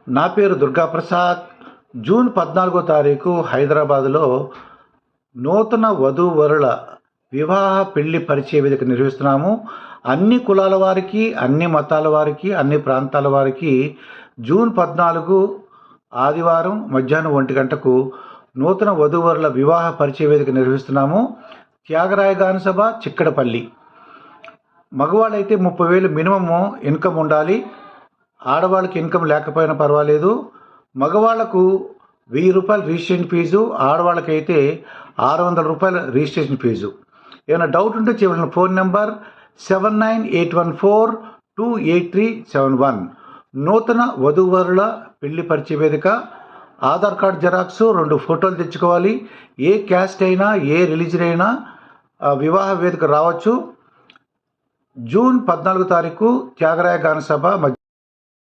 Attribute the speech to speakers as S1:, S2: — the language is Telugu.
S1: నా పేరు దుర్గాప్రసాద్. జూన్ 14వ తారీఖు హైదరాబాదులో నూతన వధూవరుల వివాహ పెళ్లి పరిచయ వేదిక నిర్వహిస్తున్నాము. అన్ని కులాల వారికి, అన్ని మతాల వారికి, అన్ని ప్రాంతాల వారికి జూన్ 14 ఆదివారం మధ్యాహ్నం 1 గంటకు నూతన వధూవరుల వివాహ పరిచయ వేదిక నిర్వహిస్తున్నాము. త్యాగరాయ గాన సభ, చిక్కడపల్లి. మగవాళ్ళైతే 30,000 మినిమము ఇన్కమ్ ఉండాలి. ఆడవాళ్ళకి ఇన్కమ్ లేకపోయినా పర్వాలేదు. మగవాళ్లకు ₹1000 రిజిస్ట్రేషన్ ఫీజు, ఆడవాళ్ళకైతే ₹600 రిజిస్ట్రేషన్ ఫీజు. ఏమైనా డౌట్ ఉంటే చేయవలసిన ఫోన్ నెంబర్ 7981428371. నూతన వధూవరుల పెళ్లి పరిచయ వేదిక. ఆధార్ కార్డు జిరాక్స్, 2 ఫోటోలు తెచ్చుకోవాలి. ఏ క్యాస్ట్ అయినా, ఏ రిలీజన్ అయినా వివాహ వేదిక రావచ్చు. జూన్ 14 తారీఖు త్యాగరాయ గాన సభ